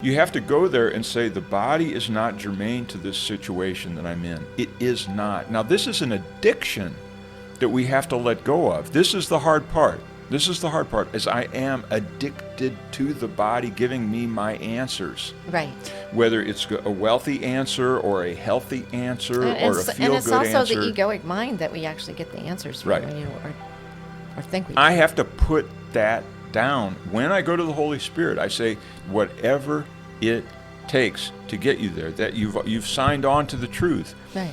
You have to go there and say, the body is not germane to this situation that I'm in. It is not. Now, this is an addiction that we have to let go of. This is the hard part. This is the hard part, is I am addicted to the body giving me my answers. Right. Whether it's a wealthy answer or a healthy answer or a feel-good answer. And it's also the egoic mind that we actually get the answers from, right. Or think we do. I have to put that down. When I go to the Holy Spirit, I say, whatever it takes to get you there, that you've signed on to the truth. Right.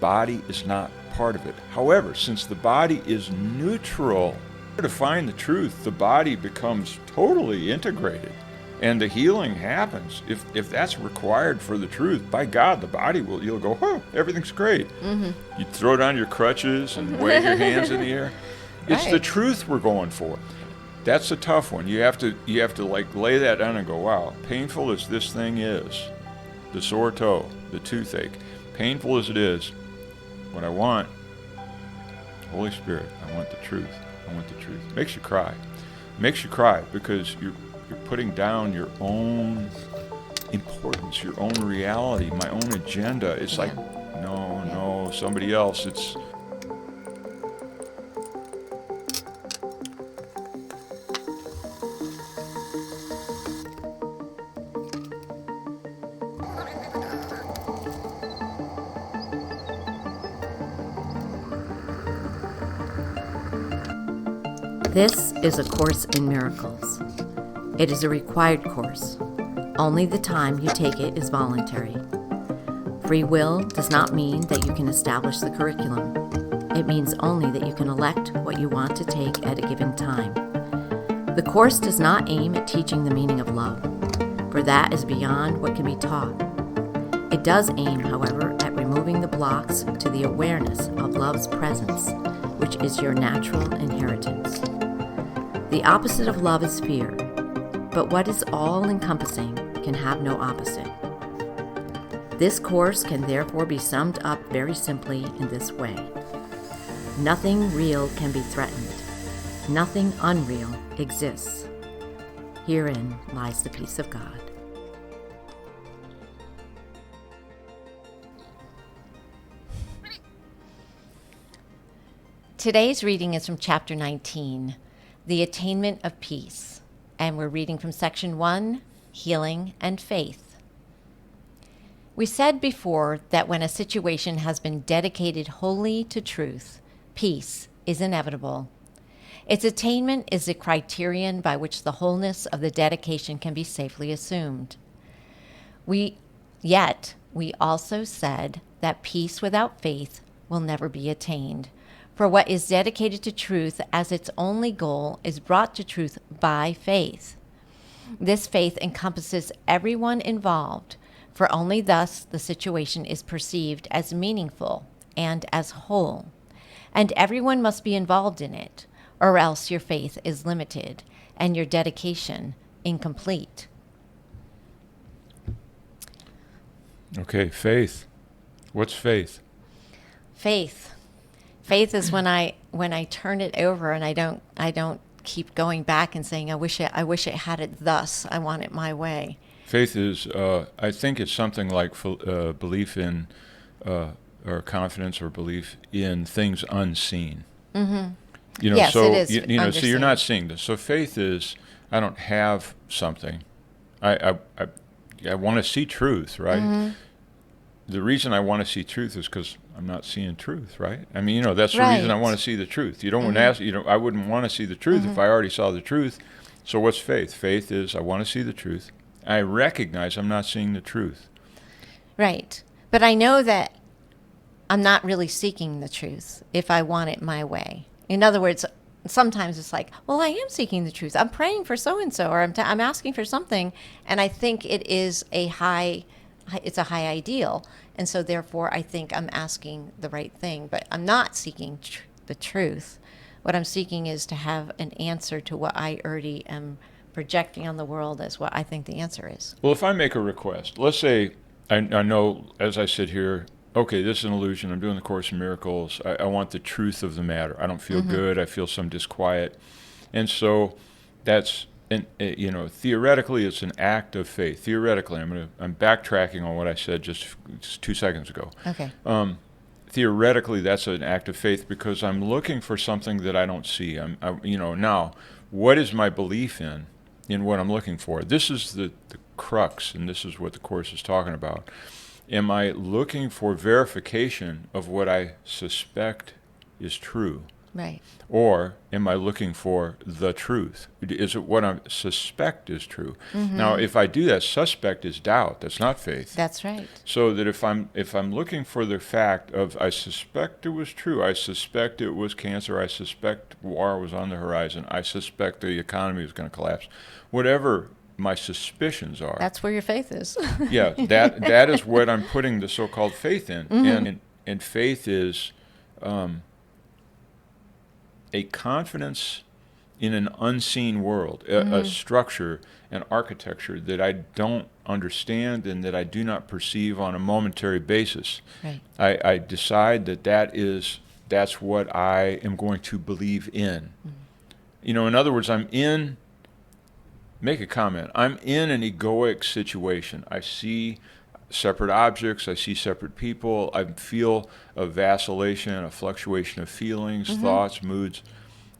Body is not part of it. However, since the body is neutral, to find the truth, the body becomes totally integrated, and the healing happens. If that's required for the truth, by God, the body you'll go, oh, everything's great. Mm-hmm. You throw down your crutches and wave your hands in the air. It's the truth we're going for. That's a tough one. You have to like lay that down and go, wow, painful as this thing is, the sore toe, the toothache, painful as it is, what I want, Holy Spirit, I want the truth. I want the truth. Makes you cry. Makes you cry because you're putting down your own importance, your own reality, my own agenda. It's like, no, somebody else. It's This is A Course in Miracles. It is a required course. Only the time you take it is voluntary. Free will does not mean that you can establish the curriculum. It means only that you can elect what you want to take at a given time. The course does not aim at teaching the meaning of love, for that is beyond what can be taught. It does aim, however, at removing the blocks to the awareness of love's presence, which is your natural inheritance. The opposite of love is fear, but what is all-encompassing can have no opposite. This course can therefore be summed up very simply in this way. Nothing real can be threatened. Nothing unreal exists. Herein lies the peace of God. Today's reading is from chapter 19, The Attainment of Peace, and we're reading from section 1, Healing and Faith. We said before that when a situation has been dedicated wholly to truth, peace is inevitable. Its attainment is the criterion by which the wholeness of the dedication can be safely assumed. Yet, we also said that peace without faith will never be attained. For what is dedicated to truth as its only goal is brought to truth by faith. This faith encompasses everyone involved, for only thus the situation is perceived as meaningful and as whole. And everyone must be involved in it, or else your faith is limited and your dedication incomplete. okay. Faith. What's faith? Faith is when I turn it over and I don't keep going back and saying I wish it had it thus. I want it my way. Faith is, I think it's something like belief in, or confidence or belief in things unseen. Mm-hmm. Yes, so, it is. So you're not seeing this. So faith is, I don't have something. I want to see truth, right? Mm-hmm. The reason I want to see truth is because I'm not seeing truth, right? I mean, that's the reason I want to see the truth. You don't want to ask, I wouldn't want to see the truth if I already saw the truth. So what's faith? Faith is I want to see the truth. I recognize I'm not seeing the truth. Right. But I know that I'm not really seeking the truth if I want it my way. In other words, sometimes it's like, well, I am seeking the truth. I'm praying for so-and-so, or I'm asking for something, and I think it is a high ideal. And so therefore, I think I'm asking the right thing, but I'm not seeking the truth. What I'm seeking is to have an answer to what I already am projecting on the world as what I think the answer is. Well, if I make a request, let's say I know as I sit here, okay, this is an illusion. I'm doing the Course in Miracles. I want the truth of the matter. I don't feel good. I feel some disquiet. And so that's and theoretically, it's an act of faith. Theoretically, I'm backtracking on what I said just 2 seconds ago. Okay. Theoretically, that's an act of faith because I'm looking for something that I don't see. Now, what is my belief in what I'm looking for? This is the crux, and this is what the Course is talking about. Am I looking for verification of what I suspect is true? Right. Or am I looking for the truth? Is it what I suspect is true? Mm-hmm. Now, if I do that, suspect is doubt. That's not faith. That's right. So that if I'm looking for the fact of I suspect it was true, I suspect it was cancer, I suspect war was on the horizon, I suspect the economy is going to collapse, whatever my suspicions are. That's where your faith is. Yeah, that is what I'm putting the so-called faith in. Mm-hmm. And faith is a confidence in an unseen world, a structure, an architecture that I don't understand and that I do not perceive on a momentary basis. Right. I decide that's what I am going to believe in. Mm-hmm. In other words, make a comment. I'm in an egoic situation. I see separate objects, I see separate people, I feel a vacillation, a fluctuation of feelings, thoughts, moods,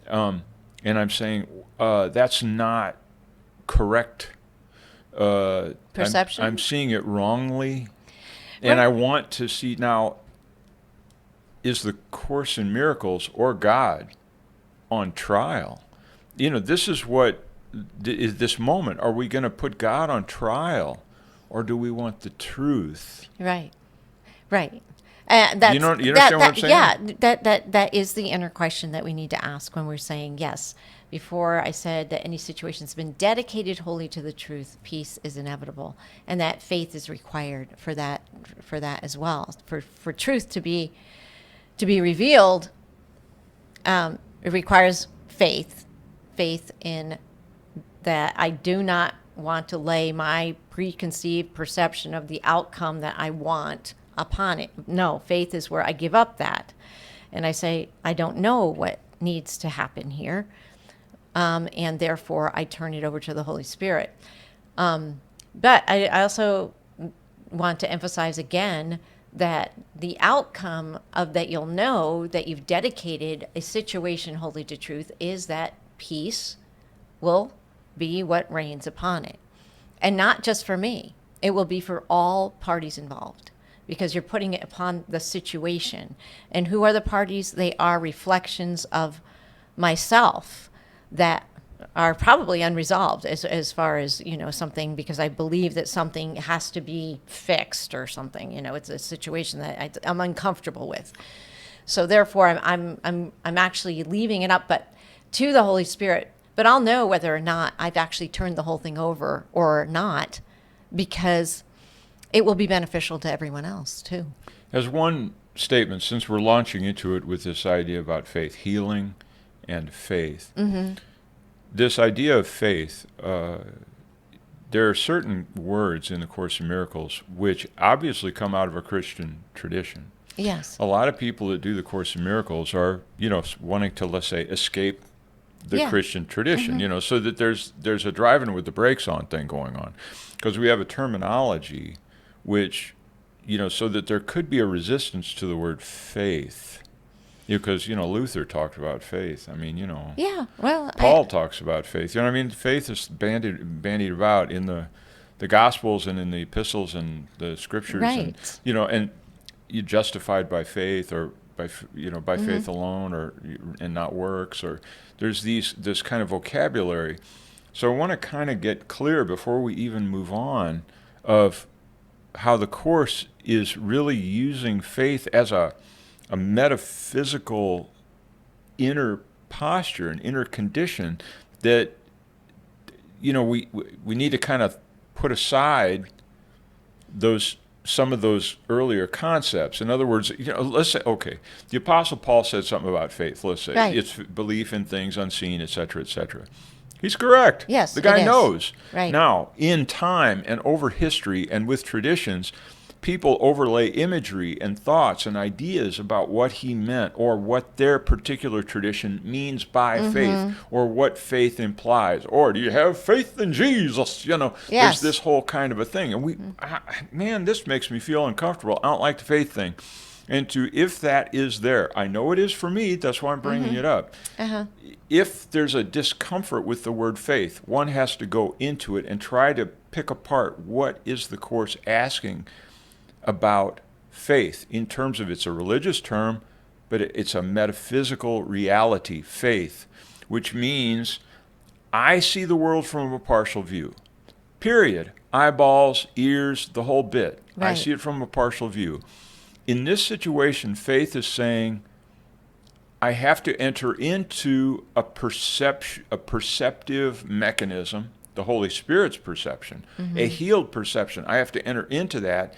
and I'm saying that's not correct. Perception? I'm seeing it wrongly, and I want to see now, is the Course in Miracles or God on trial? This is what is this moment. Are we going to put God on trial? Or do we want the truth? Right. That's, you understand what I'm saying? Yeah, that is the inner question that we need to ask when we're saying, yes, before I said that any situation has been dedicated wholly to the truth, peace is inevitable. And that faith is required for that as well. For truth to be revealed, it requires faith in that I do not want to lay my preconceived perception of the outcome that I want upon it. No, faith is where I give up that. And I say, I don't know what needs to happen here. And therefore, I turn it over to the Holy Spirit. But I also want to emphasize again that the outcome of that you'll know that you've dedicated a situation wholly to truth is that peace will be what reigns upon it. And not just for me. It will be for all parties involved because you're putting it upon the situation. And who are the parties? They are reflections of myself that are probably unresolved as far as, something, because I believe that something has to be fixed or something. It's a situation that I'm uncomfortable with. So therefore, I'm actually leaving it up, but to the Holy Spirit. But I'll know whether or not I've actually turned the whole thing over or not, because it will be beneficial to everyone else too. As one statement, since we're launching into it with this idea about faith, healing and faith, this idea of faith, there are certain words in the Course in Miracles which obviously come out of a Christian tradition. Yes. A lot of people that do the Course in Miracles are, wanting to, let's say, escape the Christian tradition, so that there's a driving with the brakes on thing going on, because we have a terminology which, so that there could be a resistance to the word faith, because Luther talked about faith. Yeah. Well, Paul talks about faith. Faith is bandied about in the Gospels and in the epistles and the scriptures, right. and you're justified by faith or by faith alone, and not works, or there's this kind of vocabulary. So I want to kind of get clear before we even move on of how the Course is really using faith as a metaphysical inner posture, an inner condition that we need to kind of put aside some of those earlier concepts. In other words, let's say, okay, the Apostle Paul said something about faith. Let's say it's belief in things unseen, etc., etc. He's correct. Yes, the guy knows. Right. Now, in time and over history and with traditions, people overlay imagery and thoughts and ideas about what he meant or what their particular tradition means by faith or what faith implies. Or do you have faith in Jesus? There's this whole kind of a thing. And man, this makes me feel uncomfortable. I don't like the faith thing. And if that is there, I know it is for me, that's why I'm bringing it up. If there's a discomfort with the word faith, one has to go into it and try to pick apart what is the Course asking about faith in terms of it's a religious term, but it's a metaphysical reality, faith, which means I see the world from a partial view, period. Eyeballs, ears, the whole bit. Right. I see it from a partial view. In this situation, faith is saying, I have to enter into a perceptive mechanism, the Holy Spirit's perception, a healed perception. I have to enter into that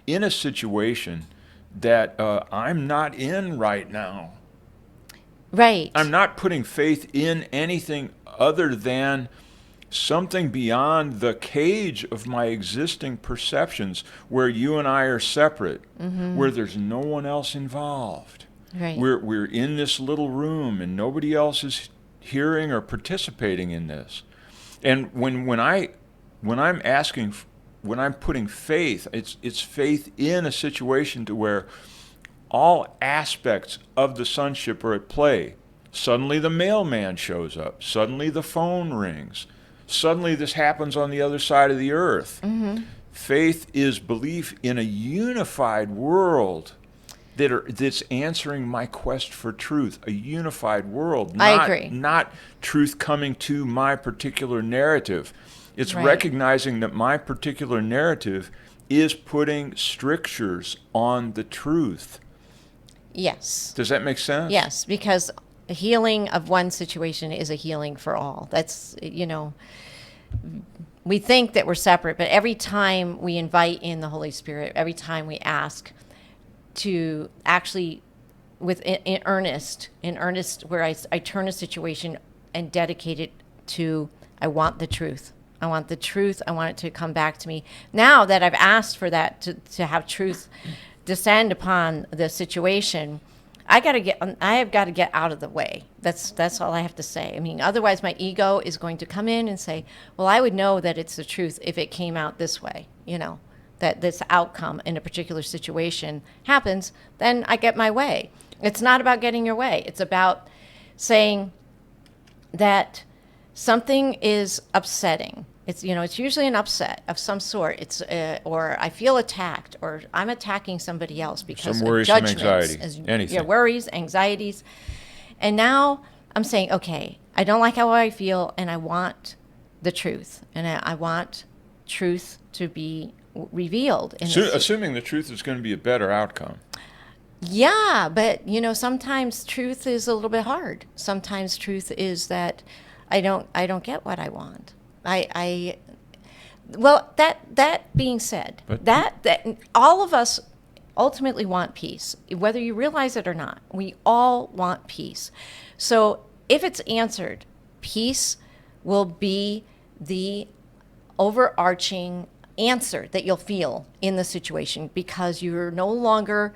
in a situation that I'm not in right now. Right. I'm not putting faith in anything other than something beyond the cage of my existing perceptions where you and I are separate, where there's no one else involved. Right. We're in this little room and nobody else is hearing or participating in this. And when I'm putting faith, it's faith in a situation to where all aspects of the sonship are at play. Suddenly the mailman shows up. Suddenly the phone rings. Suddenly this happens on the other side of the earth. Faith is belief in a unified world that's answering my quest for truth, a unified world. I agree. Not truth coming to my particular narrative. It's recognizing that my particular narrative is putting strictures on the truth. Yes. Does that make sense? Yes, because a healing of one situation is a healing for all. That's, we think that we're separate, but every time we invite in the Holy Spirit, every time we ask to actually, in earnest, where I turn a situation and dedicate it to, I want the truth. I want the truth. I want it to come back to me. Now that I've asked for that, to have truth descend upon the situation, I have got to get out of the way. That's all I have to say. I mean, otherwise my ego is going to come in and say, well, I would know that it's the truth if it came out this way, that this outcome in a particular situation happens, then I get my way. It's not about getting your way. It's about saying that something is upsetting. It's usually an upset of some sort. It's or I feel attacked, or I'm attacking somebody else because some worries, of judgments, some anxiety, anything. Worries, anxieties, and now I'm saying, okay, I don't like how I feel, and I want the truth, and I want truth to be revealed. Assuming the truth is going to be a better outcome. Yeah, but sometimes truth is a little bit hard. Sometimes truth is that I don't get what I want. Well, that being said, that all of us ultimately want peace, whether you realize it or not. We all want peace. So if it's answered, peace will be the overarching answer that you'll feel in the situation, because you're no longer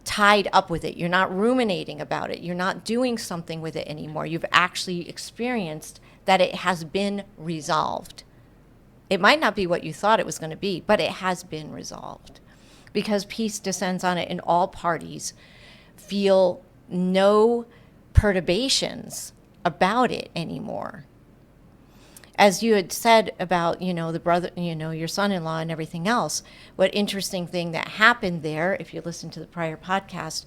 tied up with it. You're not ruminating about it. You're not doing something with it anymore. You've actually experienced that it has been resolved. It might not be what you thought it was going to be, but it has been resolved, because peace descends on it and all parties feel no perturbations about it anymore. As you had said about, the brother, your son-in-law and everything else, what interesting thing that happened there, if you listen to the prior podcast,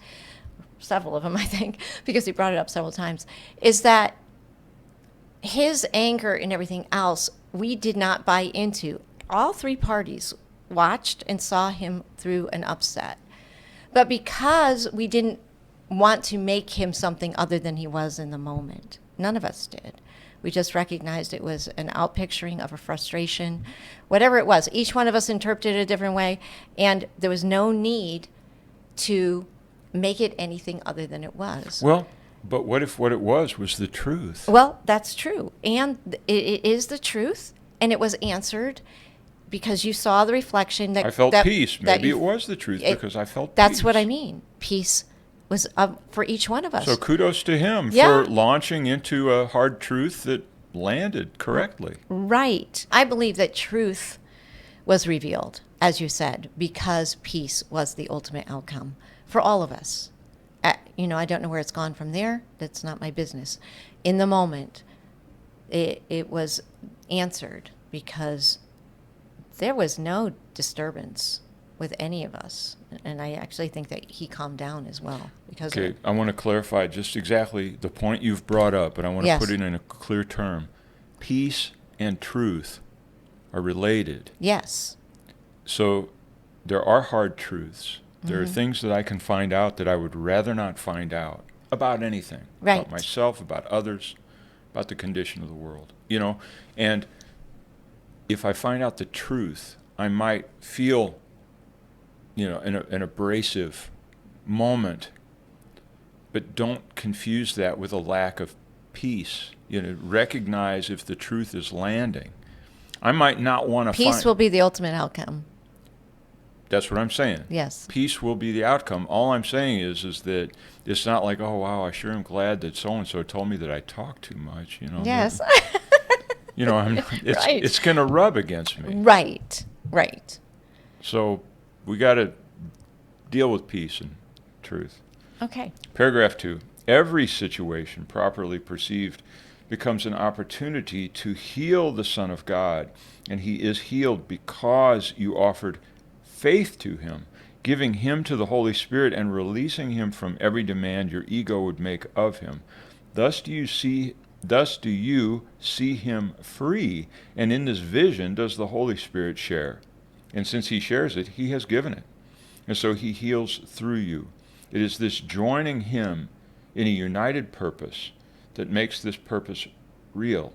several of them, I think, because he brought it up several times, is that his anger and everything else, we did not buy into. All three parties watched and saw him through an upset. But because we didn't want to make him something other than he was in the moment, none of us did. We just recognized it was an outpicturing of a frustration, whatever it was. Each one of us interpreted it a different way, and there was no need to make it anything other than it was. Well, but what if what it was the truth? Well, that's true. And it is the truth, and it was answered. because you saw the reflection that I felt that, peace. that Maybe you- it was the truth because I felt That's peace. what I mean. Peace was for each one of us. So kudos to him Yeah. for launching into a hard truth that landed correctly. Right. I believe that truth was revealed, as you said, because peace was the ultimate outcome for all of us. I don't know where it's gone from there. That's not my business. In the moment, it was answered because there was no disturbance with any of us. And I actually think that he calmed down as well because of Okay, it. I want to clarify just exactly the point you've brought up, but I want to Yes. put it in a clear term. Peace and truth are related. Yes. So there are hard truths. There Mm-hmm. are things that I can find out that I would rather not find out about anything. Right. About myself, about others, about the condition of the world. And if I find out the truth, I might feel, an abrasive moment, but don't confuse that with a lack of peace. Recognize if the truth is landing. I might not want to Peace will be the ultimate outcome. That's what I'm saying. Yes. Peace will be the outcome. All I'm saying is that it's not like, oh, wow, I sure am glad that so-and-so told me that I talk too much. Yes. Right. It's going to rub against me. Right. Right. So we got to deal with peace and truth. Okay. Paragraph 2. Every situation properly perceived becomes an opportunity to heal the Son of God, and he is healed because you offered faith to him, giving him to the Holy Spirit and releasing him from every demand your ego would make of him. Thus do you see him free, and in this vision does the Holy Spirit share. And since he shares it, he has given it. And so he heals through you. It is this joining him in a united purpose that makes this purpose real,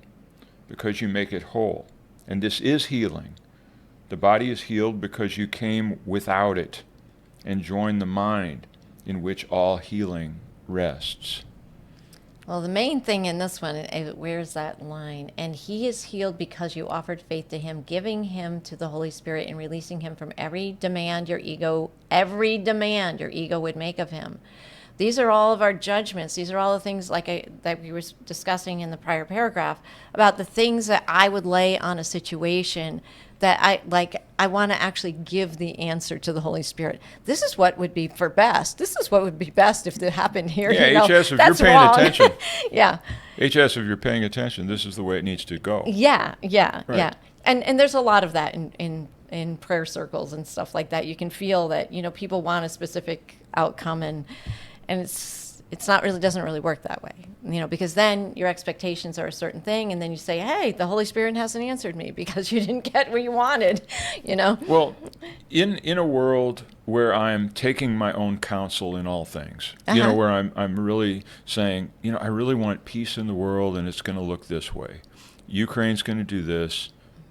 because you make it whole. And this is healing. The body is healed because you came without it and joined the mind in which all healing rests. Well, the main thing in this one, where's that line? And he is healed because you offered faith to him, giving him to the Holy Spirit and releasing him from every demand your ego would make of him. These are all of our judgments. These are all the things that we were discussing in the prior paragraph about the things that I would lay on a situation that I want to actually give the answer to the Holy Spirit. This is what would be for best. This is what would be best if it happened here. Yeah, HS, if that's you're paying wrong. attention. Yeah. HS, if you're paying attention, this is the way it needs to go. Yeah. Right. Yeah. And there's a lot of that in prayer circles and stuff like that. You can feel that, people want a specific outcome and it's not really, doesn't really work that way, because then your expectations are a certain thing, and then you say, hey, the Holy Spirit hasn't answered me because you didn't get what you wanted, Well, in a world where I'm taking my own counsel in all things, where I'm really saying, I really want peace in the world, and it's going to look this way. Ukraine's going to do this.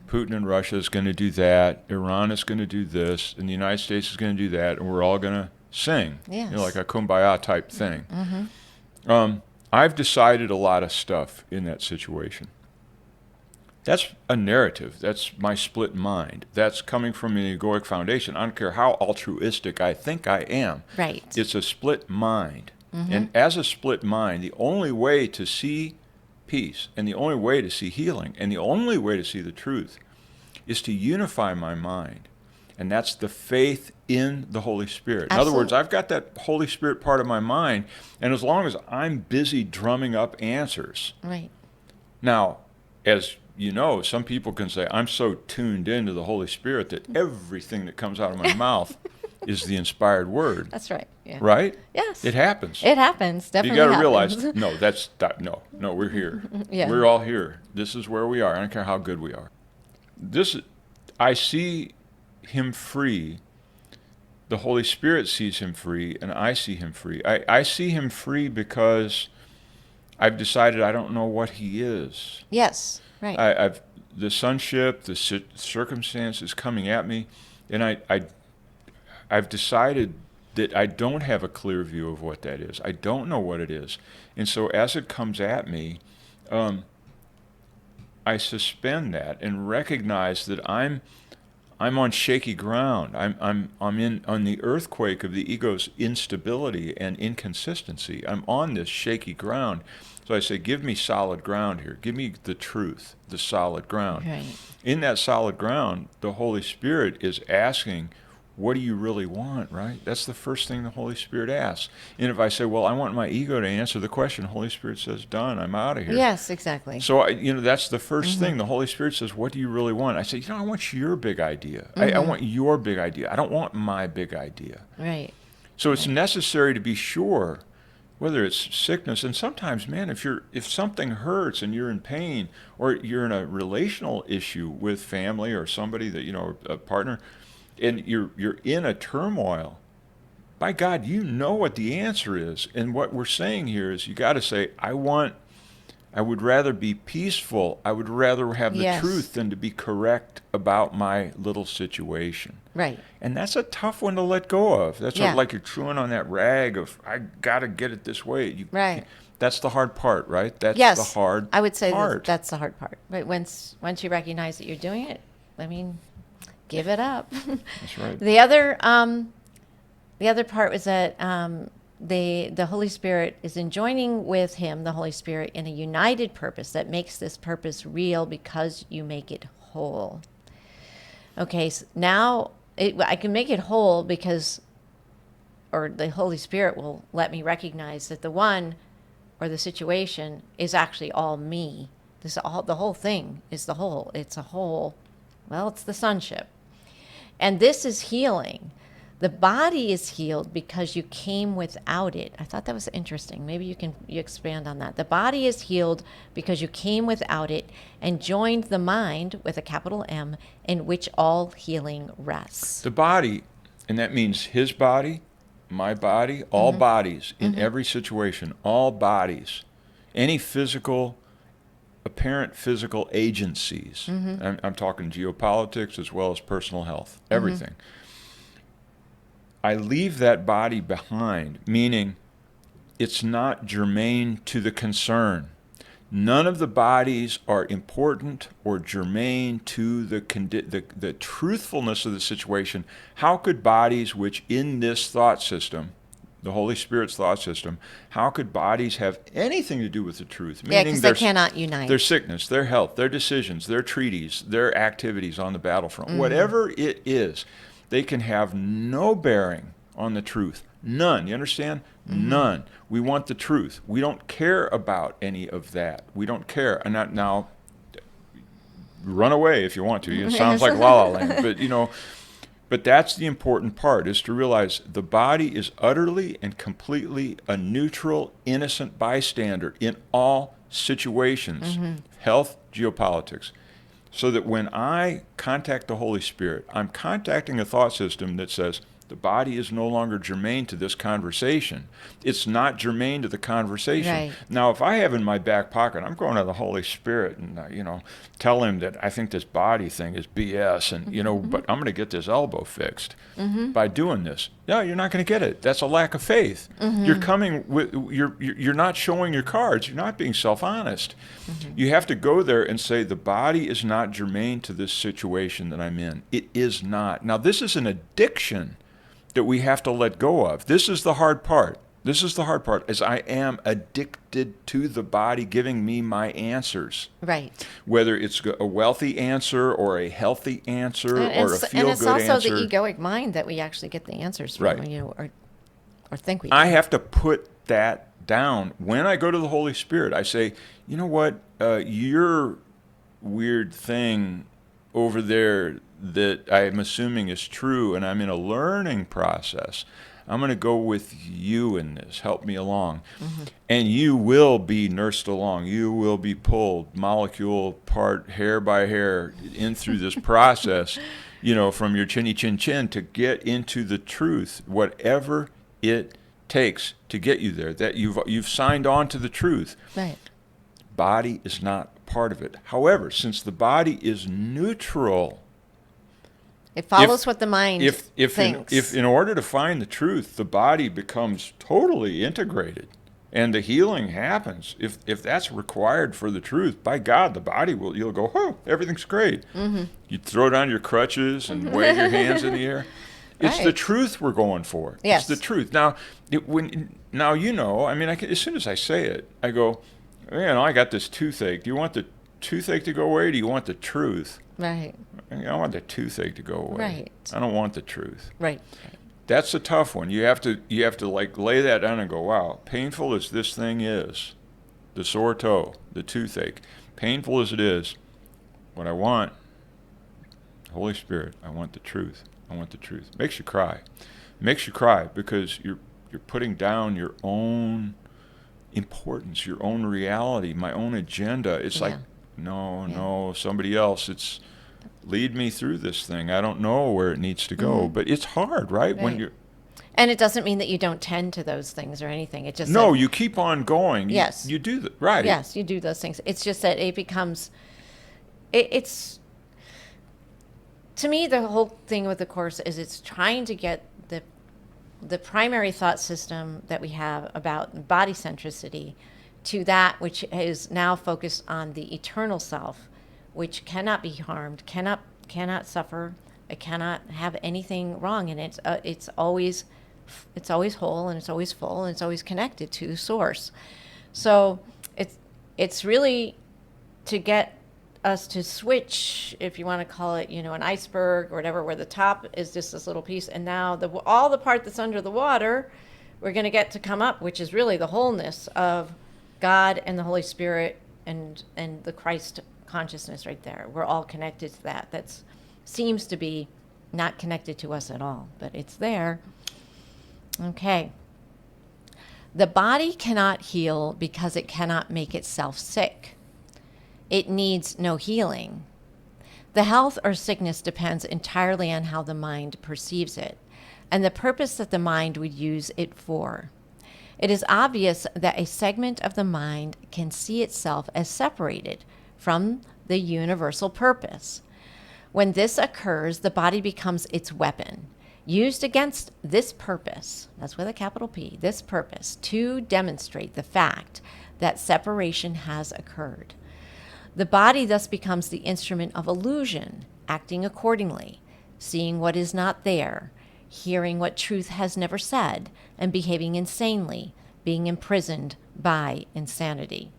Putin and Russia is going to do that. Iran is going to do this, and the United States is going to do that, and we're all going to sing, yes. Like a kumbaya type thing. Mm-hmm. I've decided a lot of stuff in that situation. That's a narrative. That's my split mind. That's coming from an egoic foundation. I don't care how altruistic I think I am. Right. It's a split mind. Mm-hmm. And as a split mind, the only way to see peace, and the only way to see healing, and the only way to see the truth is to unify my mind. And that's the faith in the Holy Spirit. In other words, I've got that Holy Spirit part of my mind, and as long as I'm busy drumming up answers. Right. Now, as you know, some people can say, I'm so tuned into the Holy Spirit that everything that comes out of my mouth is the inspired word. That's right. Yeah. Right? Yes. It happens. It happens. Definitely You got to happens. realize, no, we're here. Yeah. We're all here. This is where we are. I don't care how good we are. I see him free. The Holy Spirit sees him free, and I see him free. I see him free because I've decided I don't know what he is. Yes, right. The sonship, the circumstances coming at me, and I've decided that I don't have a clear view of what that is. I don't know what it is. And so as it comes at me, I suspend that and recognize that I'm I'm on shaky ground. I'm on the earthquake of the ego's instability and inconsistency. I'm on this shaky ground. So I say, give me solid ground here. Give me the truth, the solid ground. Right. In that solid ground, the Holy Spirit is asking, what do you really want, right? That's the first thing the Holy Spirit asks. And if I say, well, I want my ego to answer the question, the Holy Spirit says, done, I'm out of here. Yes, exactly. So, that's the first thing. The Holy Spirit says, what do you really want? I say, I want your big idea. I want your big idea. I don't want my big idea. Right. So it's necessary to be sure, whether it's sickness, and sometimes, man, if something hurts and you're in pain, or you're in a relational issue with family or somebody that, a partner, and you're in a turmoil, by God, you know what the answer is. And what we're saying here is, you got to say, I would rather be peaceful. I would rather have the truth than to be correct about my little situation. Right. And that's a tough one to let go of. That's sort of like you're chewing on that rag of, I got to get it this way. Right. That's the hard part, right? That's the hard part. I would say that's the hard part. But once you recognize that you're doing it, give it up. That's right. The other part was that the Holy Spirit is enjoining with him, the Holy Spirit, in a united purpose that makes this purpose real because you make it whole. Okay, so now I can make it whole because, or the Holy Spirit will let me recognize that the one or the situation is actually all me. The whole thing is the whole. It's a whole. Well, it's the sonship. And this is healing. The body is healed because you came without it. I thought that was interesting. Maybe you expand on that. The body is healed because you came without it and joined the mind, with a capital M, in which all healing rests. The body, and that means his body, my body, all bodies in every situation, all bodies, any apparent physical agencies. I'm talking geopolitics as well as personal health, everything. I leave that body behind, meaning it's not germane to the concern. None of the bodies are important or germane to the truthfulness of the situation. How could bodies which in this thought system, the Holy Spirit's thought system, how could bodies have anything to do with the truth? Yeah, because they cannot unite. Their sickness, their health, their decisions, their treaties, their activities on the battlefront, whatever it is, they can have no bearing on the truth. None. You understand? None. We want the truth. We don't care about any of that. We don't care. And now, run away if you want to. It sounds like La La Land. But that's the important part, is to realize the body is utterly and completely a neutral, innocent bystander in all situations, health, geopolitics. So that when I contact the Holy Spirit, I'm contacting a thought system that says, the body is no longer germane to this conversation. It's not germane to the conversation. Right. Now, if I have in my back pocket, I'm going to the Holy Spirit and, tell him that I think this body thing is BS and, but I'm going to get this elbow fixed by doing this. No, you're not going to get it. That's a lack of faith. You're coming with, you're not showing your cards. You're not being self-honest. You have to go there and say, the body is not germane to this situation that I'm in. It is not. Now, this is an addiction that we have to let go of. This is the hard part. This is the hard part, is I am addicted to the body giving me my answers. Right. Whether it's a wealthy answer or a healthy answer or a feel-good answer. And it's also the egoic mind that we actually get the answers from, right. Or think we do. I have to put that down. When I go to the Holy Spirit, I say, you know what, your weird thing over there that I'm assuming is true, and I'm in a learning process. I'm going to go with you in this. Help me along. And you will be nursed along. You will be pulled molecule part, hair by hair, in through this process, from your chinny chin chin to get into the truth, whatever it takes to get you there. That you've signed on to the truth. Right. Body is not part of it. However, since the body is neutral, it follows what the mind thinks. If in order to find the truth, the body becomes totally integrated And the healing happens. If that's required for the truth, by God, the body you'll go, oh, everyth's great. You throw down your crutches and wave your hands in the air. It's the Right. truth we're going for. Yes. It's the truth. Now, as soon as I say it, I go, I got this toothache. Do you want the toothache to go away, or do you want the truth? Right. I want the toothache to go away. Right. I don't want the truth. Right. That's a tough one. You have to like lay that down and go, wow, painful as this thing is, the sore toe, the toothache, painful as it is, what I want, Holy Spirit, I want the truth. I want the truth. Makes you cry. Makes you cry because you're putting down your own importance, your own reality, my own agenda. It's like, no, somebody else. It's lead me through this thing. I don't know where it needs to go, but it's hard, right? When you're And it doesn't mean that you don't tend to those things or anything. It just you keep on going. Yes. You do that, right? Yes, you do those things. It's just that it becomes, it's, to me, the whole thing with the Course is it's trying to get the primary thought system that we have about body centricity to that which is now focused on the eternal self, which cannot be harmed, cannot suffer, it cannot have anything wrong in it. It's always whole, and it's always full, and it's always connected to source. So it's really to get us to switch, if you want to call it, an iceberg or whatever, where the top is just this little piece, and now all the part that's under the water, we're going to get to come up, which is really the wholeness of God and the Holy Spirit and the Christ consciousness right there. We're all connected to that. That seems to be not connected to us at all, but it's there. Okay. The body cannot heal because it cannot make itself sick. It needs no healing. The health or sickness depends entirely on how the mind perceives it and the purpose that the mind would use it for. It is obvious that a segment of the mind can see itself as separated from the universal purpose. When this occurs, the body becomes its weapon, used against this purpose, that's with a capital P, this purpose, to demonstrate the fact that separation has occurred. The body thus becomes the instrument of illusion, acting accordingly, seeing what is not there, hearing what truth has never said, and behaving insanely, being imprisoned by insanity.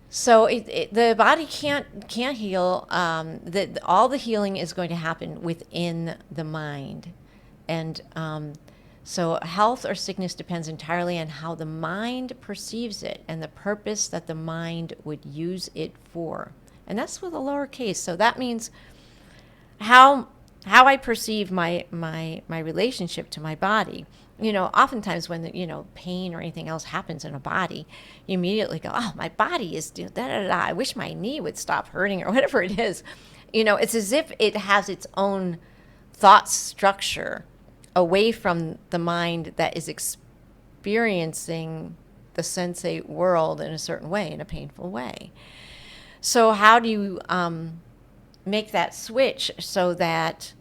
So the body can't heal. All the healing is going to happen within the mind, and so health or sickness depends entirely on how the mind perceives it and the purpose that the mind would use it for, and that's with a lowercase. So that means how I perceive my relationship to my body. Oftentimes when pain or anything else happens in a body, you immediately go, oh, my body is doing da-da-da. I wish my knee would stop hurting or whatever it is. It's as if it has its own thought structure away from the mind that is experiencing the sensate world in a certain way, in a painful way. So how do you make that switch so that,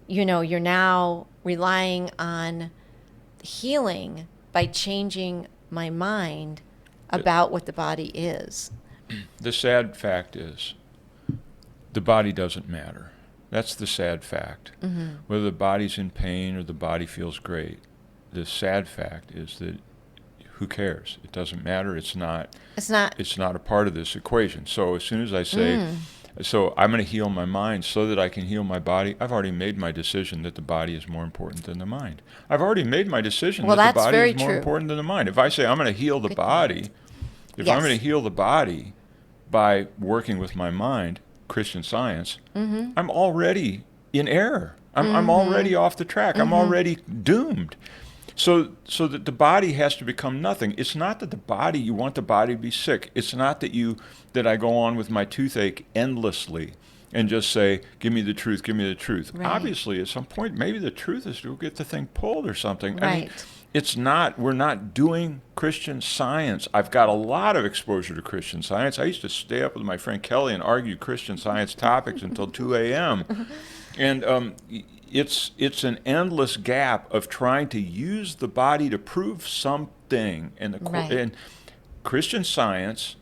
you're now relying on healing by changing my mind about what the body is? The sad fact is the body doesn't matter. That's the sad fact. Mm-hmm. Whether the body's in pain or the body feels great, the sad fact is that who cares? It doesn't matter. It's not a part of this equation. So as soon as I say, so I'm going to heal my mind so that I can heal my body, I've already made my decision that the body is more important than the mind. I've already made my decision that the body is more important than the mind. If I say I'm going to heal the body, I'm going to heal the body by working with my mind, Christian Science, I'm already in error. I'm already off the track. I'm already doomed. So that the body has to become nothing. It's not that you want the body to be sick. It's not that I go on with my toothache endlessly and just say, give me the truth, give me the truth. Right. Obviously, at some point, maybe the truth is to get the thing pulled or something. Right. I mean, we're not doing Christian Science. I've got a lot of exposure to Christian Science. I used to stay up with my friend Kelly and argue Christian Science topics until 2 a.m. And it's an endless gap of trying to use the body to prove some thing. And and Christian Science,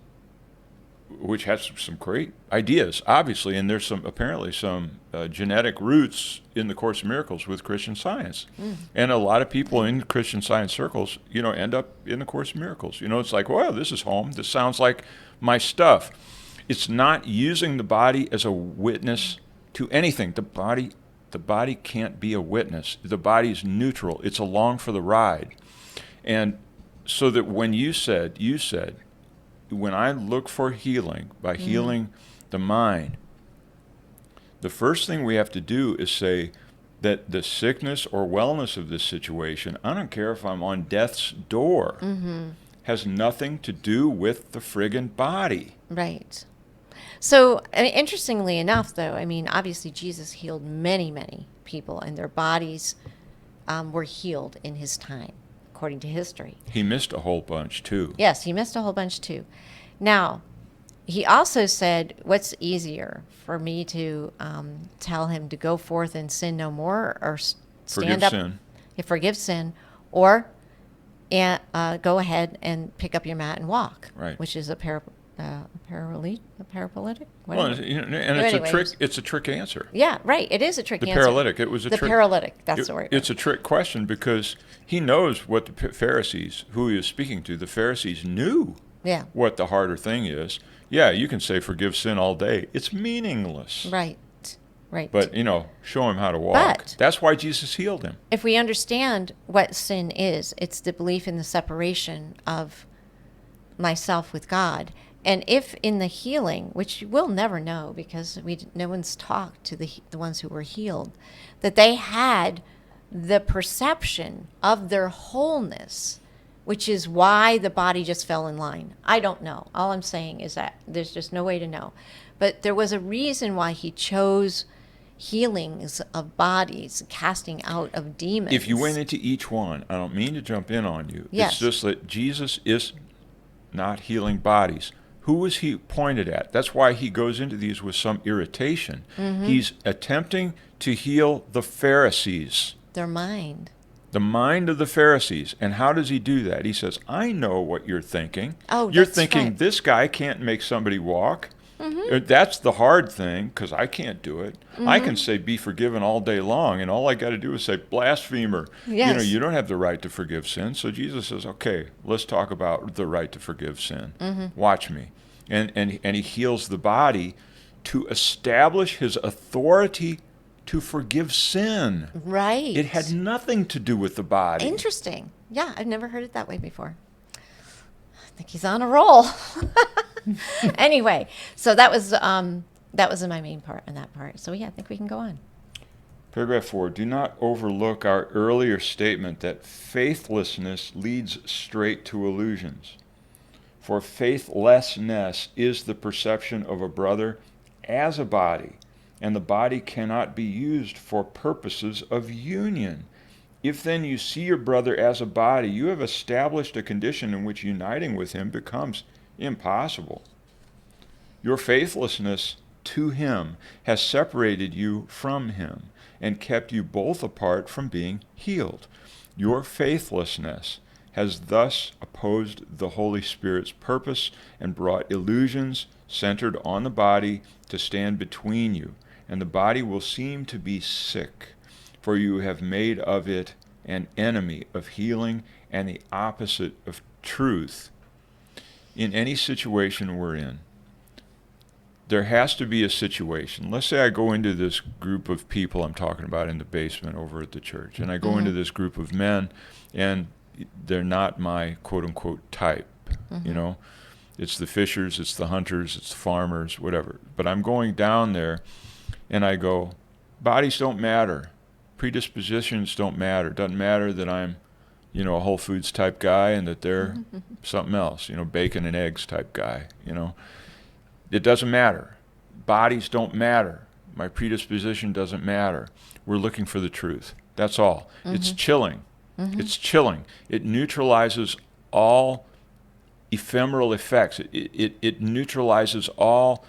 which has some great ideas, obviously, and there's apparently some genetic roots in the Course in Miracles with Christian Science. And a lot of people in Christian Science circles, end up in the Course in Miracles. It's like, well, this is home. This sounds like my stuff. It's not using the body as a witness to anything. The body can't be a witness. The body's neutral. It's along for the ride. And so that when you said, when I look for healing, by healing the mind, the first thing we have to do is say that the sickness or wellness of this situation, I don't care if I'm on death's door, has nothing to do with the friggin' body. Right. So, interestingly enough, though, obviously Jesus healed many, many people, and their bodies were healed in his time, according to history. He missed a whole bunch, too. Yes, he missed a whole bunch, too. Now, he also said, what's easier, for me to tell him to go forth and sin no more, or stand up, forgive sin, or go ahead and pick up your mat and walk, right? Which is a paraplegic. Well, it's a trick answer. Yeah, right. It is a trick answer. Paralytic. It was a trick. The paralytic. That's the word. It's a trick question because he knows what the Pharisees, who he is speaking to, the Pharisees knew what the harder thing is. Yeah, you can say forgive sin all day. It's meaningless. Right. But, show him how to walk. But that's why Jesus healed him. If we understand what sin is, it's the belief in the separation of myself with God. And if in the healing, which we'll never know because no one's talked to the ones who were healed, that they had the perception of their wholeness, which is why the body just fell in line. I don't know. All I'm saying is that there's just no way to know. But there was a reason why he chose healings of bodies, casting out of demons. If you went into each one, I don't mean to jump in on you. Yes. It's just that Jesus is not healing bodies. Who was he pointed at? That's why he goes into these with some irritation. He's attempting to heal the Pharisees. Their mind. The mind of the Pharisees. And how does he do that? He says, I know what you're thinking. Oh, you're that's thinking, right. This guy can't make somebody walk. That's the hard thing, because I can't do it. I can say, be forgiven all day long, and all I got to do is say, blasphemer. Yes. You don't have the right to forgive sin. So Jesus says, okay, let's talk about the right to forgive sin. Watch me. And he heals the body to establish his authority to forgive sin. Right. It had nothing to do with the body. Interesting. Yeah, I've never heard it that way before. I think he's on a roll. Anyway, so that was my main part on that part. So yeah, I think we can go on. Paragraph 4, do not overlook our earlier statement that faithlessness leads straight to illusions. For faithlessness is the perception of a brother as a body, and the body cannot be used for purposes of union. If then you see your brother as a body, you have established a condition in which uniting with him becomes impossible. Your faithlessness to him has separated you from him and kept you both apart from being healed. Your faithlessness has thus opposed the Holy Spirit's purpose and brought illusions centered on the body to stand between you, and the body will seem to be sick, for you have made of it an enemy of healing and the opposite of truth. In any situation we're in, there has to be a situation. Let's say I go into this group of people I'm talking about in the basement over at the church, and I go into this group of men, and they're not my quote-unquote type, It's the fishers, it's the hunters, it's the farmers, whatever. But I'm going down there, and I go, bodies don't matter. Predispositions don't matter. It doesn't matter that I'm, a Whole Foods type guy and that they're something else, bacon and eggs type guy, It doesn't matter. Bodies don't matter. My predisposition doesn't matter. We're looking for the truth. That's all. It's chilling. It's chilling. It neutralizes all ephemeral effects. It neutralizes all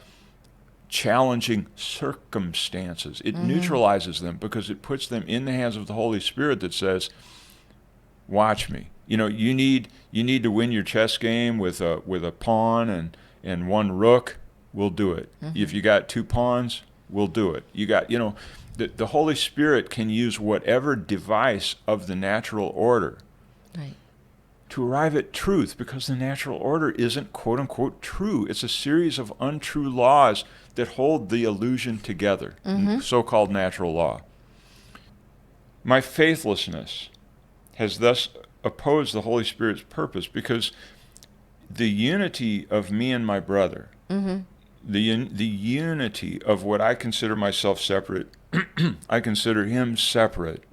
challenging circumstances. It neutralizes them because it puts them in the hands of the Holy Spirit that says, watch me. You need to win your chess game with a pawn and one rook. We'll do it. If you got two pawns, we'll do it. You got, the Holy Spirit can use whatever device of the natural order Right. to arrive at truth, because the natural order isn't quote unquote true. It's a series of untrue laws that hold the illusion together, so-called natural law. My faithlessness has thus opposed the Holy Spirit's purpose, because the unity of me and my brother, the unity of what I consider myself separate, I consider him separate.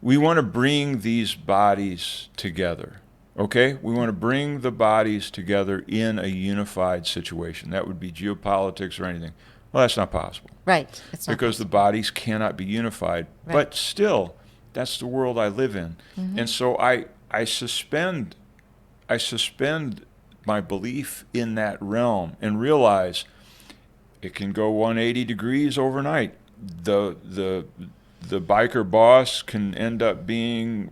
We want to bring these bodies together, okay? We want to bring the bodies together in a unified situation. That would be geopolitics or anything. Well, that's not possible. Right. It's not Because the possible. bodies cannot be unified. Right. But still, that's the world I live in. And so I suspend my belief in that realm and realize it can go 180 degrees overnight. The biker boss can end up being,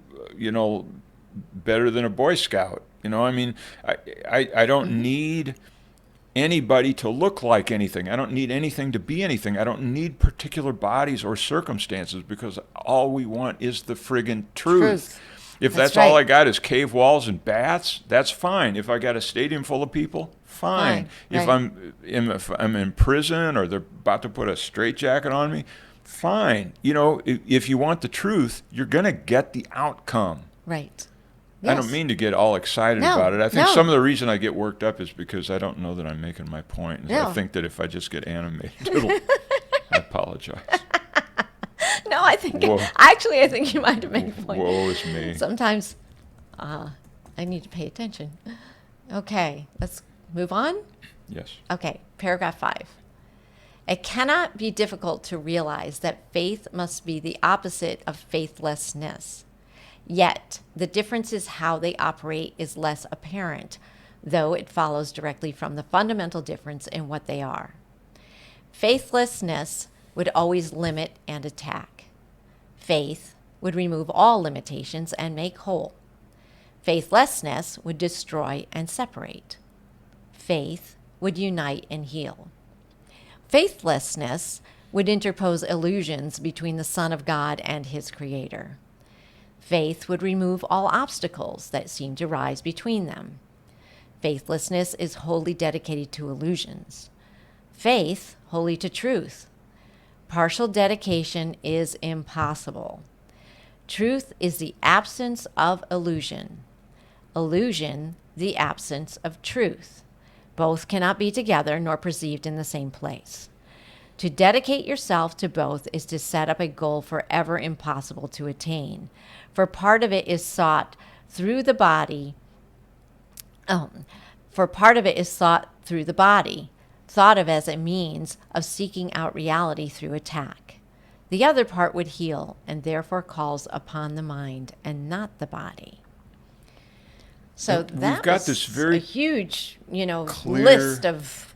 better than a Boy Scout. I don't need anybody to look like anything. I don't need anything to be anything. I don't need particular bodies or circumstances, because all we want is the friggin' truth. If that's all right. I got is cave walls and baths, that's fine. If I got a stadium full of people, fine. If Right. I'm in prison or they're about to put a straitjacket on me, fine. If you want the truth, you're going to get the outcome. Right. I don't mean to get all excited No, about it. I think no. some of the reason I get worked up is because I don't know that I'm making my point. No. I think that if I just get animated, I apologize. No, I think Whoa. I think you might have made a point. Woe is me. Sometimes I need to pay attention. Okay, let's move on. Yes. Okay, paragraph 5. It cannot be difficult to realize that faith must be the opposite of faithlessness. Yet, the difference is how they operate is less apparent, though it follows directly from the fundamental difference in what they are. Faithlessness would always limit and attack. Faith would remove all limitations and make whole. Faithlessness would destroy and separate. Faith would unite and heal. Faithlessness would interpose illusions between the Son of God and his Creator. Faith would remove all obstacles that seem to rise between them. Faithlessness is wholly dedicated to illusions. Faith, wholly to truth. Partial dedication is impossible. Truth is the absence of illusion. Illusion, the absence of truth. Both cannot be together nor perceived in the same place. To dedicate yourself to both is to set up a goal forever impossible to attain, for part of it is sought through the body. Thought of as a means of seeking out reality through attack. The other part would heal and therefore calls upon the mind and not the body. So We've that got was this very a huge, clear list of.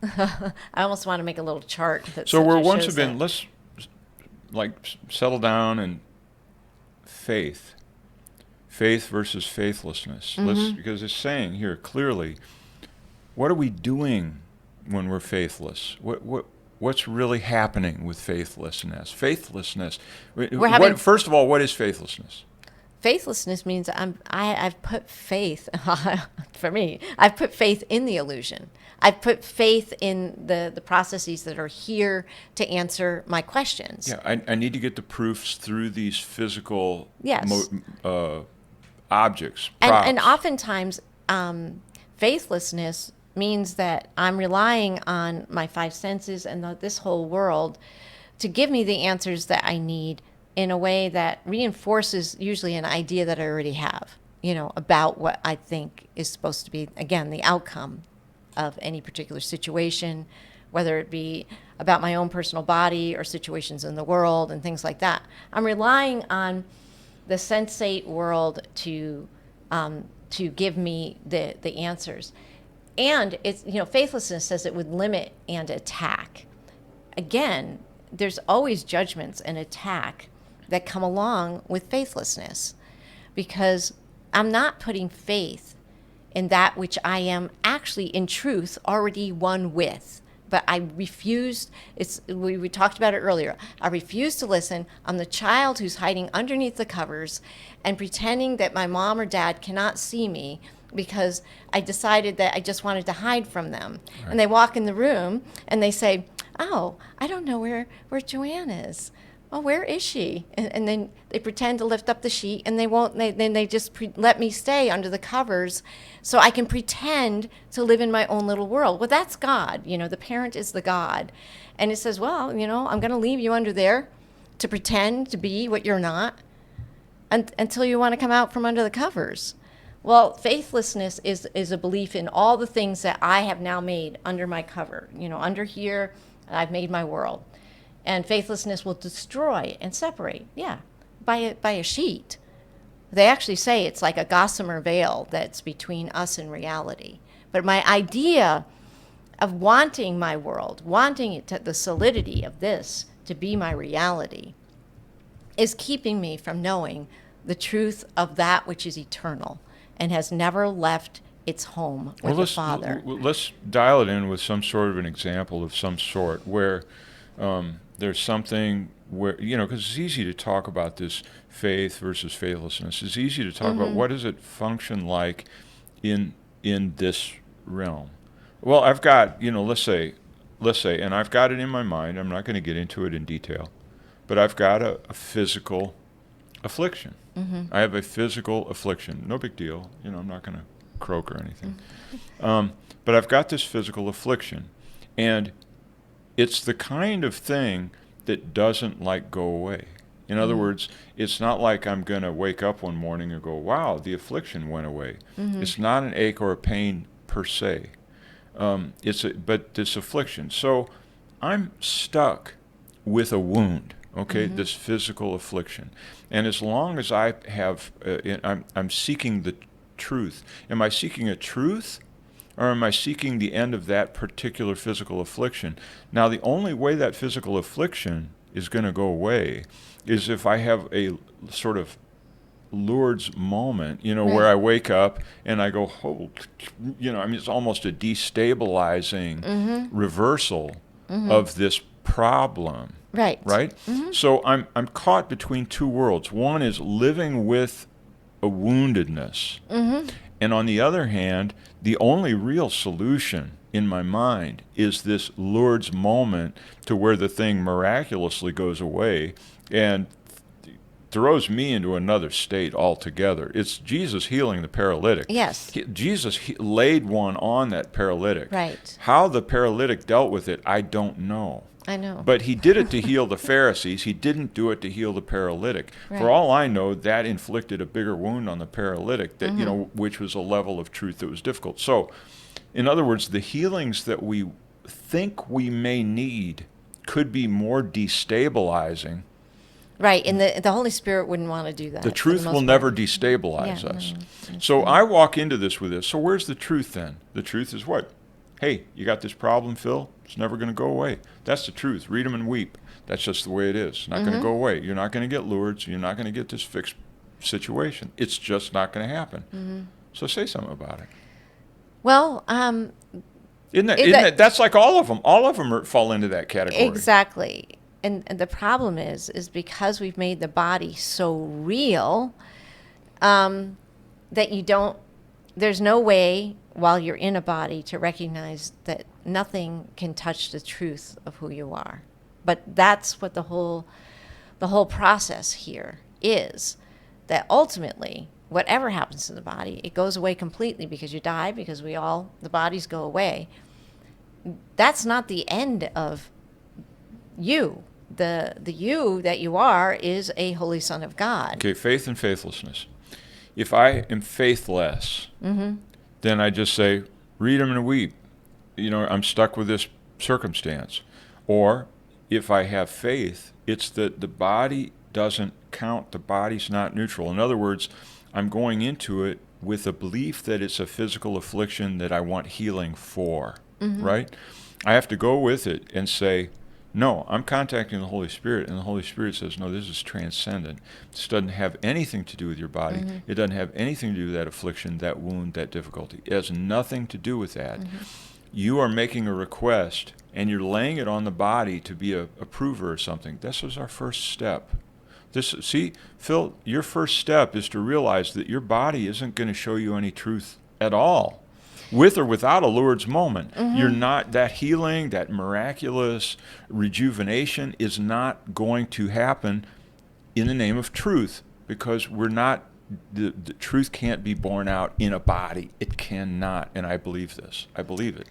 I almost want to make a little chart. So we're that once shows again, that. let's settle down and faith versus faithlessness. Because it's saying here clearly, what are we doing when we're faithless? What's really happening with faithlessness? First of all, what is faithlessness? Faithlessness means I've put faith. For me, I've put faith in the illusion. I've put faith in the processes that are here to answer my questions. Yeah, I need to get the proofs through these physical Yes. Objects, props. And oftentimes, faithlessness means that I'm relying on my five senses and this whole world to give me the answers that I need in a way that reinforces usually an idea that I already have, about what I think is supposed to be, again, the outcome of any particular situation, whether it be about my own personal body or situations in the world and things like that. I'm relying on the sensate world to give me the answers. And it's, faithlessness says it would limit and attack. Again, there's always judgments and attack that come along with faithlessness. because I'm not putting faith in that which I am actually in truth already one with. But I refused, we talked about it earlier. I refuse to listen. I'm the child who's hiding underneath the covers and pretending that my mom or dad cannot see me because I decided that I just wanted to hide from them. Right. And they walk in the room and they say, oh, I don't know where Joanne is. Well, where is she? And then they pretend to lift up the sheet, and they won't. Then they just let me stay under the covers, so I can pretend to live in my own little world. Well, that's God. The parent is the God, and it says, well, I'm going to leave you under there to pretend to be what you're not, until you want to come out from under the covers. Well, faithlessness is a belief in all the things that I have now made under my cover. Under here, I've made my world. And faithlessness will destroy and separate, by a sheet. They actually say it's like a gossamer veil that's between us and reality. But my idea of wanting my world, wanting it the solidity of this to be my reality, is keeping me from knowing the truth of that which is eternal and has never left its home with the Father. Let's dial it in with some sort of an example of some sort where there's something where, because it's easy to talk about this faith versus faithlessness. It's easy to talk about what does it function like in this realm. Well, I've got, let's say, and I've got it in my mind. I'm not going to get into it in detail, but I've got a physical affliction. I have a physical affliction. No big deal. I'm not going to croak or anything. But I've got this physical affliction, and it's the kind of thing that doesn't go away. In other words, it's not like I'm going to wake up one morning and go, wow, the affliction went away. It's not an ache or a pain per se. But this affliction. So I'm stuck with a wound, okay, this physical affliction. And as long as I have, I'm seeking the truth. Am I seeking a truth? Or am I seeking the end of that particular physical affliction? Now, the only way that physical affliction is going to go away is if I have a sort of Lourdes moment, where I wake up and I go, it's almost a destabilizing reversal of this problem. Right. Right? So I'm caught between two worlds. One is living with a woundedness. And on the other hand, the only real solution in my mind is this Lourdes moment to where the thing miraculously goes away and throws me into another state altogether. It's Jesus healing the paralytic. Yes. Jesus laid one on that paralytic. Right. How the paralytic dealt with it, I don't know. I know. But he did it to heal the Pharisees. He didn't do it to heal the paralytic. Right. For all I know, that inflicted a bigger wound on the paralytic, that which was a level of truth that was difficult. So, in other words, the healings that we think we may need could be more destabilizing. Right, and the Holy Spirit wouldn't want to do that. The truth will never destabilize us. So I walk into this with this. So where's the truth then? The truth is what? Hey, you got this problem, Phil? It's never going to go away. That's the truth. Read them and weep. That's just the way it is. It's not going to go away. You're not going to get Lourdes. You're not going to get this fixed situation. It's just not going to happen. So say something about it. Well, isn't that that's like all of them. All of them fall into that category. Exactly. And the problem is because we've made the body so real that there's no way while you're in a body to recognize that nothing can touch the truth of who you are. But that's what the whole process here is, that ultimately whatever happens to the body, it goes away completely because you die, because the bodies go away. That's not the end of you. The you that you are is a holy Son of God. Okay, faith and faithlessness. If I am faithless, then I just say, read them and weep. I'm stuck with this circumstance. Or if I have faith, it's that the body doesn't count. The body's not neutral. In other words, I'm going into it with a belief that it's a physical affliction that I want healing for, right? I have to go with it and say, No, I'm contacting the Holy Spirit, and the Holy Spirit says, no, this is transcendent. This doesn't have anything to do with your body. Mm-hmm. It doesn't have anything to do with that affliction, that wound, that difficulty. It has nothing to do with that. Mm-hmm. You are making a request, and you're laying it on the body to be a approver or something. This is our first step. See, Phil, your first step is to realize that your body isn't going to show you any truth at all. With or without a Lourdes moment, you're not, that healing, that miraculous rejuvenation is not going to happen in the name of truth, because we're not, the truth can't be borne out in a body. It cannot, and I believe this. I believe it.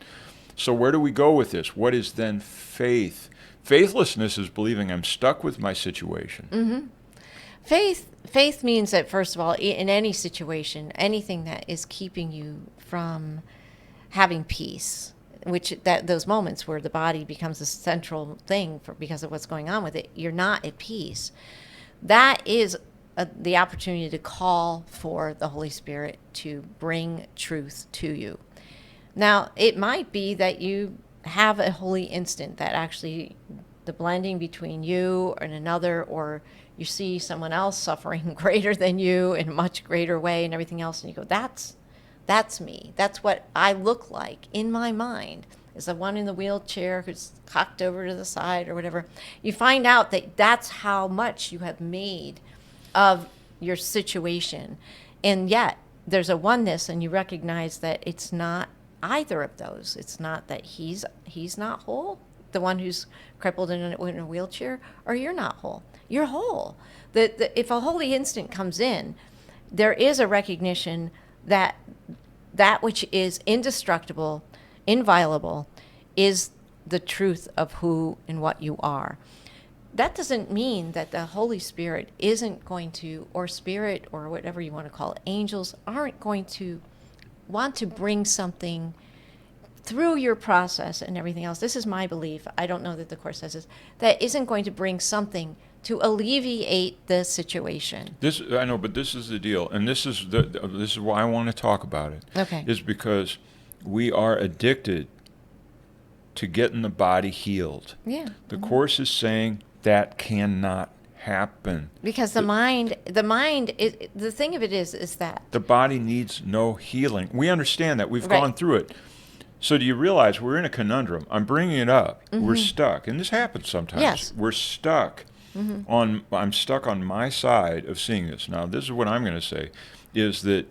So where do we go with this? What is then faith? Faithlessness is believing I'm stuck with my situation. Mm-hmm. Faith means that, first of all, in any situation, anything that is keeping you from having peace, which those moments where the body becomes a central thing because of what's going on with it, you're not at peace. That is the opportunity to call for the Holy Spirit to bring truth to you. Now, it might be that you have a holy instant that actually the blending between you and another, or you see someone else suffering greater than you in a much greater way and everything else, and you go, that's me. That's what I look like in my mind, is the one in the wheelchair who's cocked over to the side or whatever. You find out that that's how much you have made of your situation. And yet there's a oneness, and you recognize that it's not either of those. It's not that he's not whole, the one who's crippled in a wheelchair, or you're not whole. You're whole. If a holy instant comes in, there is a recognition that which is indestructible, inviolable, is the truth of who and what you are. That doesn't mean that the Holy Spirit isn't going to, or spirit, or whatever you want to call it, angels aren't going to want to bring something through your process and everything else. This is my belief. I don't know that the Course says this. That isn't going to bring something to alleviate the situation. This, I know, but this is the deal, and this is why I want to talk about it. Okay. Is because we are addicted to getting the body healed. Yeah. The Course is saying that cannot happen. Because the mind, the thing of it is that the body needs no healing. We understand that. We've Right. gone through it. So do you realize we're in a conundrum? I'm bringing it up. Mm-hmm. We're stuck, and this happens sometimes. Yes. We're stuck. I'm stuck on my side of seeing this. Now, this is what I'm going to say, is that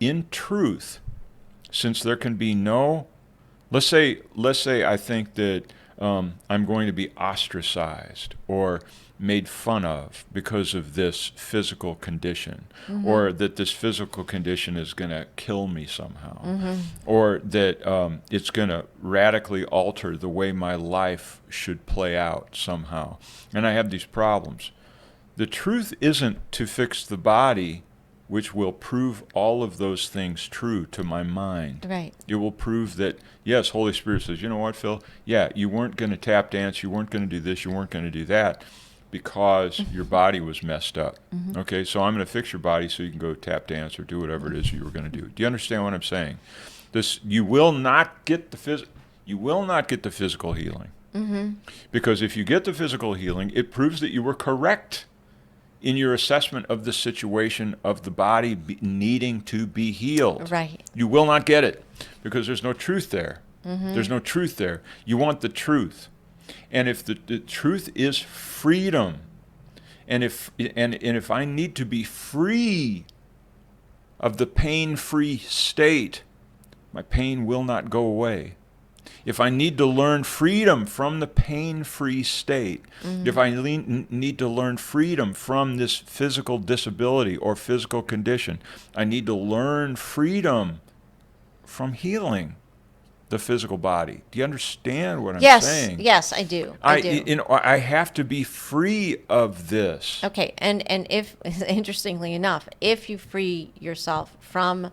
in truth, since there can be no, let's say I think that I'm going to be ostracized or made fun of because of this physical condition, or that this physical condition is going to kill me somehow, or that it's going to radically alter the way my life should play out somehow, and I have these problems. The truth isn't to fix the body, which will prove all of those things true to my mind. Right. It will prove that, yes, Holy Spirit says, you know what, Phil? Yeah, you weren't going to tap dance, you weren't going to do this, you weren't going to do that, because your body was messed up. Okay, so I'm going to fix your body so you can go tap dance or do whatever it is you were going to do. Do you understand what I'm saying? You will not get the physical healing. Because if you get the physical healing, it proves that you were correct in your assessment of the situation of the body needing to be healed. Right. You will not get it because there's no truth there. There's no truth there. You want the truth. And if the truth is freedom, and if I need to be free of the pain-free state, my pain will not go away. If I need to learn freedom from the pain-free state, if I need to learn freedom from this physical disability or physical condition, I need to learn freedom from healing the physical body. Do you understand what I'm saying? Yes, I do. I do. I have to be free of this. Okay, and if, interestingly enough, if you free yourself from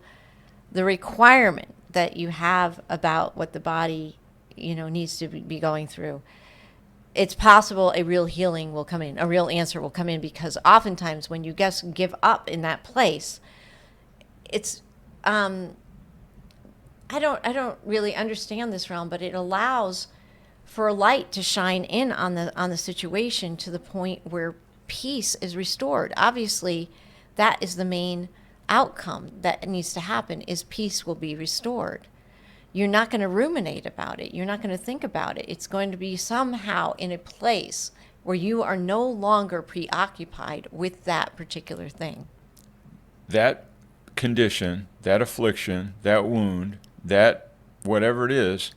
the requirement that you have about what the body, needs to be going through, it's possible a real healing will come in, a real answer will come in, because oftentimes when you give up in that place, it's I don't really understand this realm, but it allows for light to shine in on the situation to the point where peace is restored. Obviously, that is the main outcome that needs to happen, is peace will be restored. You're not going to ruminate about it. You're not going to think about it. It's going to be somehow in a place where you are no longer preoccupied with that particular thing. That condition, that affliction, that wound, that whatever it is,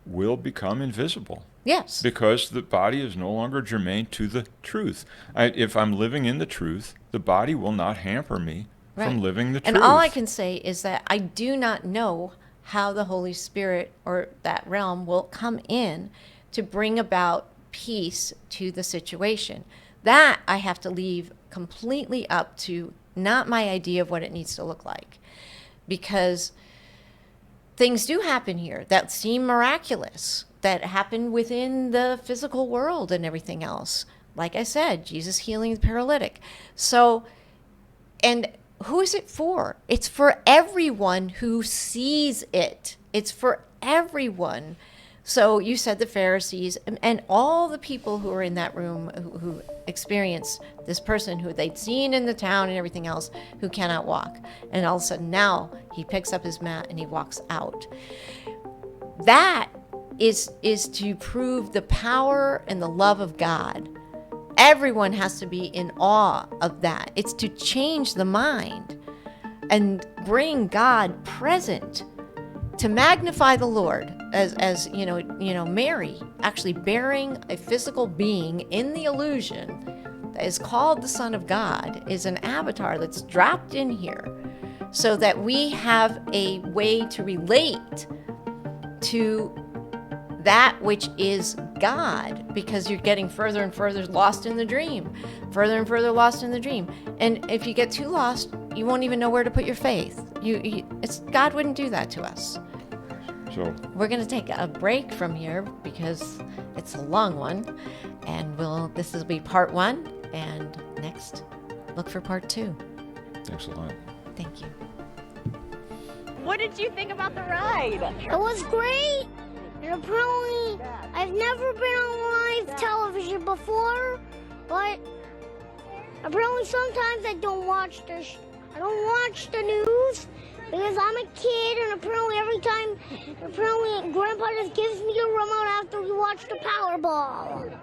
will become invisible. Yes. Because the body is no longer germane to the truth. If I'm living in the truth, the body will not hamper me from living the truth. And all I can say is that I do not know how the Holy Spirit or that realm will come in to bring about peace to the situation. That I have to leave completely up to not my idea of what it needs to look like. Because things do happen here that seem miraculous, that happen within the physical world and everything else. Like I said, Jesus healing the paralytic. So, and who is it for? It's for everyone who sees it. It's for everyone. So you said the Pharisees and all the people who were in that room who experienced this person who they'd seen in the town and everything else who cannot walk. And all of a sudden now he picks up his mat and he walks out. That is to prove the power and the love of God. Everyone has to be in awe of that. It's to change the mind and bring God present, to magnify the Lord, as you know, Mary actually bearing a physical being in the illusion that is called the Son of God is an avatar that's dropped in here so that we have a way to relate to that which is God, because you're getting further and further lost in the dream, further and further lost in the dream. And if you get too lost, you won't even know where to put your faith. God wouldn't do that to us. So we're going to take a break from here because it's a long one, and this will be part 1, and next look for part 2. thanks a lot. Thank you. What did you think about the ride? It was great. And apparently, I've never been on live television before, but apparently sometimes I don't watch the news because I'm a kid, and apparently Grandpa just gives me a remote after we watch the Powerball.